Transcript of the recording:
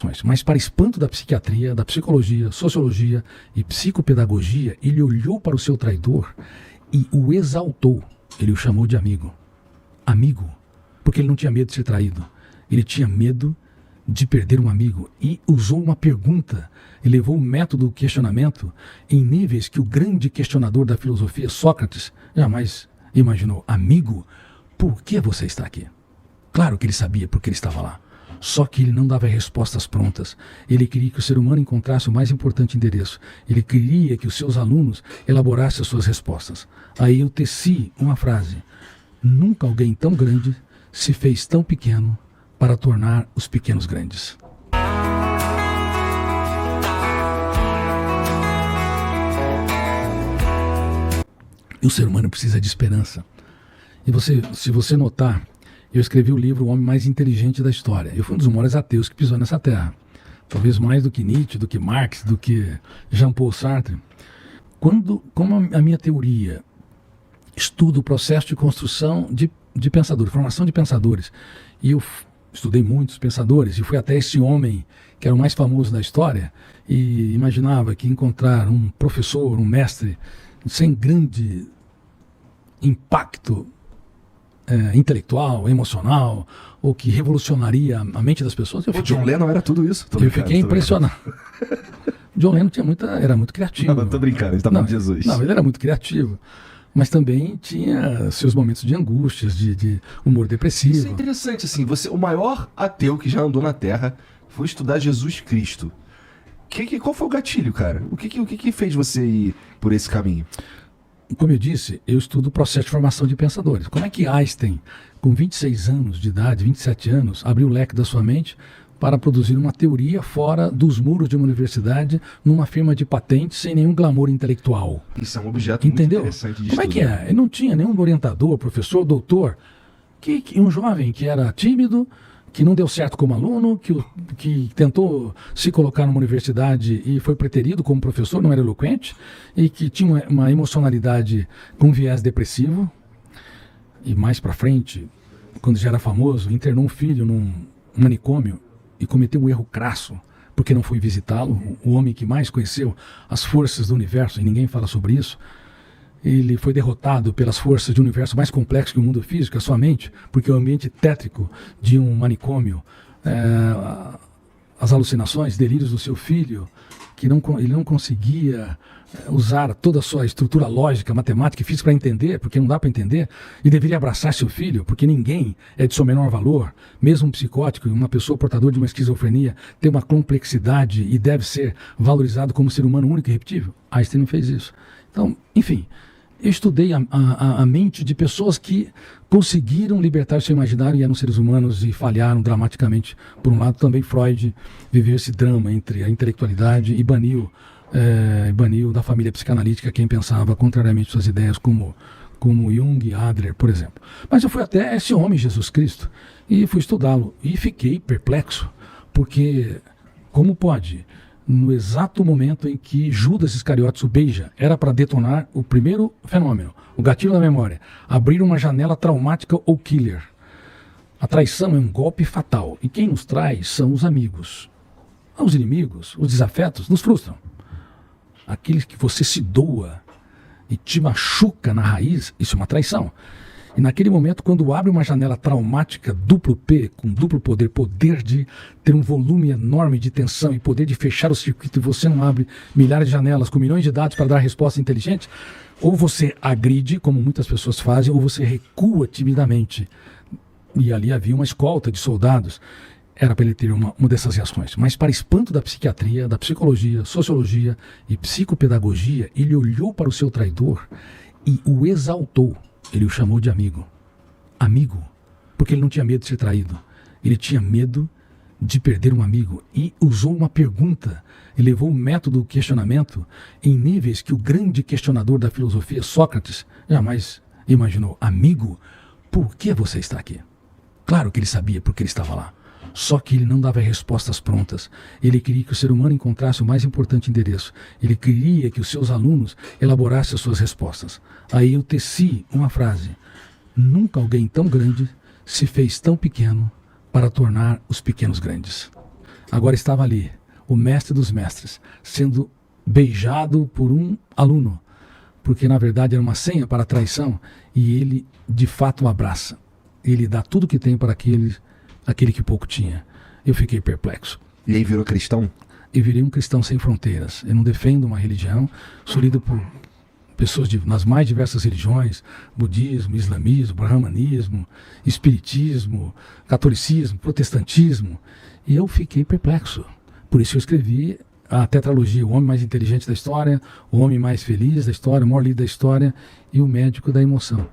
desasiações, mas para espanto da psiquiatria, da psicologia, sociologia e psicopedagogia, ele olhou para o seu traidor e o exaltou. Ele o chamou de amigo. Amigo, porque ele não tinha medo de ser traído. Ele tinha medo de perder um amigo e usou uma pergunta e levou o método do questionamento em níveis que o grande questionador da filosofia, Sócrates, jamais imaginou. Amigo, por que você está aqui? Claro que ele sabia porque ele estava lá. Só que ele não dava respostas prontas. Ele queria que o ser humano encontrasse o mais importante endereço. Ele queria que os seus alunos elaborassem as suas respostas. Aí eu teci uma frase. Nunca alguém tão grande se fez tão pequeno para tornar os pequenos grandes. E o ser humano precisa de esperança. E se você notar, eu escrevi o livro O Homem Mais Inteligente da História. Eu fui um dos maiores ateus que pisou nessa terra. Talvez mais do que Nietzsche, do que Marx, do que Jean-Paul Sartre. Como a minha teoria estuda o processo de construção de pensadores, formação de pensadores, e eu estudei muitos pensadores, e fui até esse homem que era o mais famoso da história, e imaginava que encontrar um professor, um mestre, sem grande impacto intelectual, emocional, ou que revolucionaria a mente das pessoas. O John Lennon era tudo isso. Eu fiquei impressionado. John Lennon era muito criativo. Não, tô brincando, ele está falando de Jesus. Não, ele era muito criativo, mas também tinha seus momentos de angústias, de humor depressivo. Isso é interessante, assim, o maior ateu que já andou na Terra foi estudar Jesus Cristo. Qual foi o gatilho, cara? O que fez você ir por esse caminho? Como eu disse, eu estudo o processo de formação de pensadores. Como é que Einstein, com 26 anos de idade, 27 anos, abriu o leque da sua mente para produzir uma teoria fora dos muros de uma universidade, numa firma de patentes, sem nenhum glamour intelectual? Isso é um objeto Entendeu? muito interessante de Como estudar. é que é? Ele não tinha nenhum orientador, professor, doutor, um jovem que era tímido, que não deu certo como aluno, que tentou se colocar numa universidade e foi preterido como professor, não era eloquente, e que tinha uma emocionalidade com viés depressivo. E mais para frente, quando já era famoso, internou um filho num manicômio e cometeu um erro crasso, porque não foi visitá-lo. O homem que mais conheceu as forças do universo, e ninguém fala sobre isso, ele foi derrotado pelas forças de um universo mais complexo que o mundo físico, a sua mente, porque o ambiente tétrico de um manicômio, as alucinações, delírios do seu filho, que ele não conseguia usar toda a sua estrutura lógica, matemática e física para entender, porque não dá para entender, e deveria abraçar seu filho, porque ninguém é de seu menor valor, mesmo um psicótico, uma pessoa portadora de uma esquizofrenia, tem uma complexidade e deve ser valorizado como ser humano único e irrepetível. Einstein não fez isso. Então, enfim, eu estudei a mente de pessoas que conseguiram libertar o seu imaginário e eram seres humanos e falharam dramaticamente. Por um lado, também Freud viveu esse drama entre a intelectualidade e baniu da família psicanalítica quem pensava contrariamente suas ideias, como Jung, Adler, por exemplo. Mas eu fui até esse homem, Jesus Cristo, e fui estudá-lo. E fiquei perplexo, porque como pode, no exato momento em que Judas Iscariotes o beija, era para detonar o primeiro fenômeno, o gatilho da memória, abrir uma janela traumática ou killer. A traição é um golpe fatal, e quem nos trai são os amigos. Os inimigos, os desafetos, nos frustram. Aqueles que você se doa e te machuca na raiz, isso é uma traição. E naquele momento, quando abre uma janela traumática, duplo P, com duplo poder de ter um volume enorme de tensão e poder de fechar o circuito, e você não abre milhares de janelas com milhões de dados para dar respostas inteligentes, ou você agride, como muitas pessoas fazem, ou você recua timidamente. E ali havia uma escolta de soldados. Era para ele ter uma dessas reações. Mas para espanto da psiquiatria, da psicologia, sociologia e psicopedagogia, ele olhou para o seu traidor e o exaltou. Ele o chamou de amigo. Amigo, porque ele não tinha medo de ser traído. Ele tinha medo de perder um amigo. E usou uma pergunta e levou o método do questionamento em níveis que o grande questionador da filosofia, Sócrates, jamais imaginou. Amigo, por que você está aqui? Claro que ele sabia porque ele estava lá. Só que ele não dava respostas prontas. Ele queria que o ser humano encontrasse o mais importante endereço. Ele queria que os seus alunos elaborassem as suas respostas. Aí eu teci uma frase. Nunca alguém tão grande se fez tão pequeno para tornar os pequenos grandes. agora estava ali, o mestre dos mestres, sendo beijado por um aluno, porque na verdade era uma senha para a traição, e ele de fato o abraça. Ele dá tudo que tem para aquele que pouco tinha. Eu fiquei perplexo. E aí virou cristão? Eu virei um cristão sem fronteiras. Eu não defendo uma religião, sou lido por pessoas nas mais diversas religiões, budismo, islamismo, brahmanismo, espiritismo, catolicismo, protestantismo, e eu fiquei perplexo. Por isso eu escrevi a tetralogia, o homem mais inteligente da história, o homem mais feliz da história, o maior líder da história e o médico da emoção.